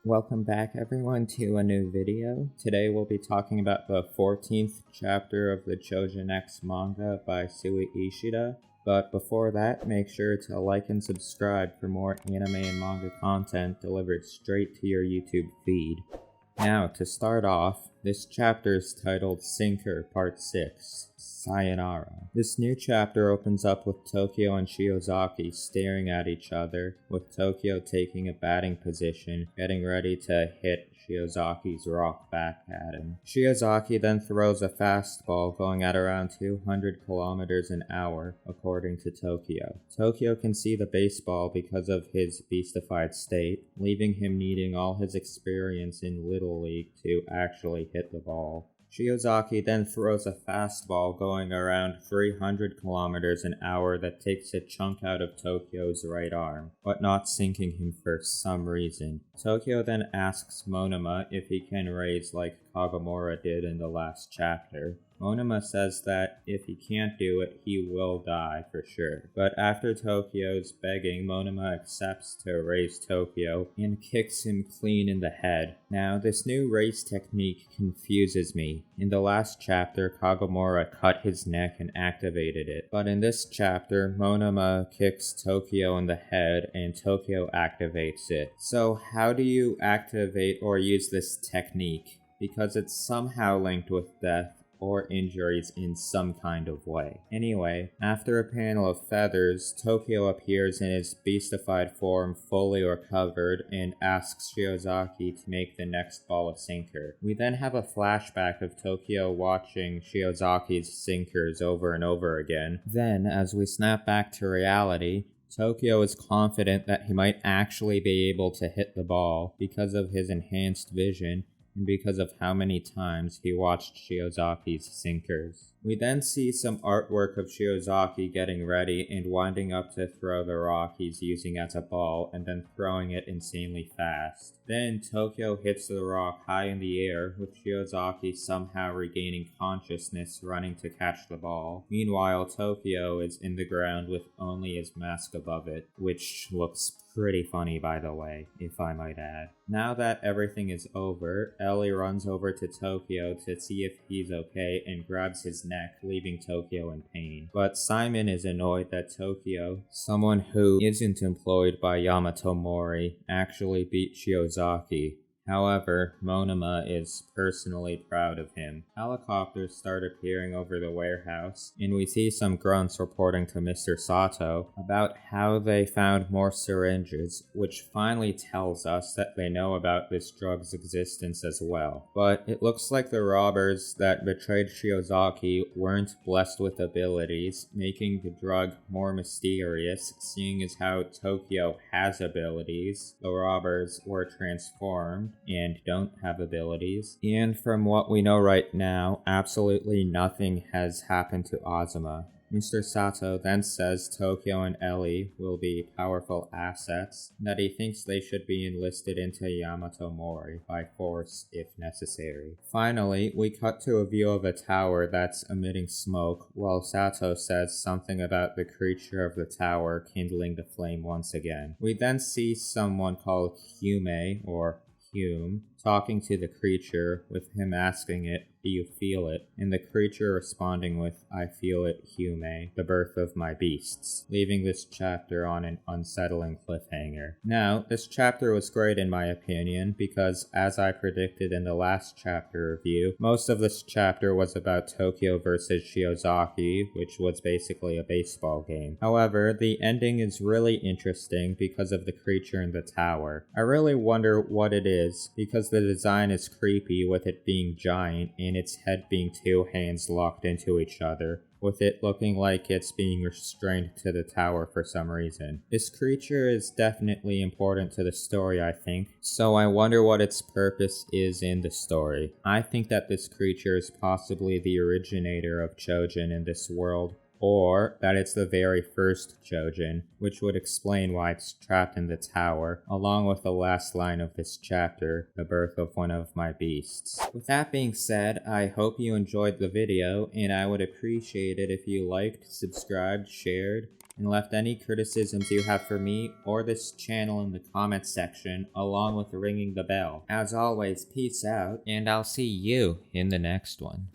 Welcome back everyone to a new video. Today we'll be talking about the 14th chapter of the Choujin X manga by Sui Ishida. But before that, make sure to like and subscribe for more anime and manga content delivered straight to your YouTube feed. Now, to start off, this chapter is titled Sinker Part 6, Sayonara. This new chapter opens up with Tokio and Shiozaki staring at each other, with Tokio taking a batting position, getting ready to hit Shiozaki's rock back at him. Shiozaki then throws a fastball going at around 200 kilometers an hour, according to Tokio. Tokio can see the baseball because of his beastified state, leaving him needing all his experience in Little League to actually hit the ball. Shiozaki then throws a fastball going around 300 kilometers an hour that takes a chunk out of Tokio's right arm, but not sinking him for some reason. Tokio then asks Monoma if he can raise like Kagomura did in the last chapter. Monoma says that if he can't do it, he will die for sure. But after Tokio's begging, Monoma accepts to raise Tokio and kicks him clean in the head. Now, this new raise technique confuses me. In the last chapter, Kagomura cut his neck and activated it. But in this chapter, Monoma kicks Tokio in the head and Tokio activates it. So how do you activate or use this technique? Because it's somehow linked with death or injuries in some kind of way. Anyway, after a panel of feathers, Tokio appears in his beastified form fully recovered and asks Shiozaki to make the next ball a sinker. We then have a flashback of Tokio watching Shiozaki's sinkers over and over again. Then, as we snap back to reality, Tokio is confident that he might actually be able to hit the ball because of his enhanced vision and because of how many times he watched Shiozaki's sinkers. We then see some artwork of Shiozaki getting ready and winding up to throw the rock he's using as a ball and then throwing it insanely fast. Then Tokio hits the rock high in the air, with Shiozaki somehow regaining consciousness running to catch the ball. Meanwhile, Tokio is in the ground with only his mask above it, which looks pretty funny by the way, if I might add. Now that everything is over, Ellie runs over to Tokio to see if he's okay and grabs his neck, leaving Tokio in pain. But Simon is annoyed that Tokio, someone who isn't employed by Yamato Mori, actually beat Shiozaki. However, Monoma is personally proud of him. Helicopters start appearing over the warehouse, and we see some grunts reporting to Mr. Sato about how they found more syringes, which finally tells us that they know about this drug's existence as well. But it looks like the robbers that betrayed Shiozaki weren't blessed with abilities, making the drug more mysterious, seeing as how Tokio has abilities. The robbers were transformed and don't have abilities. And from what we know right now, absolutely nothing has happened to Azuma. Mr. Sato then says Tokio and Ellie will be powerful assets, and that he thinks they should be enlisted into Yamato Mori by force if necessary. Finally, we cut to a view of a tower that's emitting smoke, while Sato says something about the creature of the tower kindling the flame once again. We then see someone called Hume, or Hume, talking to the creature, with him asking it, "Do you feel it?" and the creature responding with, "I feel it, Hume, the birth of my beasts," leaving this chapter on an unsettling cliffhanger. Now, this chapter was great in my opinion, because as I predicted in the last chapter review, most of this chapter was about Tokio versus Shiozaki, which was basically a baseball game. However, the ending is really interesting because of the creature in the tower. I really wonder what it is, because the design is creepy with it being giant and its head being two hands locked into each other, with it looking like it's being restrained to the tower for some reason. This creature is definitely important to the story, I think, so I wonder what its purpose is in the story. I think that this creature is possibly the originator of Choujin in this world, or that it's the very first Choujin, which would explain why it's trapped in the tower, along with the last line of this chapter, the birth of one of my beasts. With that being said, I hope you enjoyed the video, and I would appreciate it if you liked, subscribed, shared, and left any criticisms you have for me or this channel in the comments section, along with ringing the bell. As always, peace out, and I'll see you in the next one.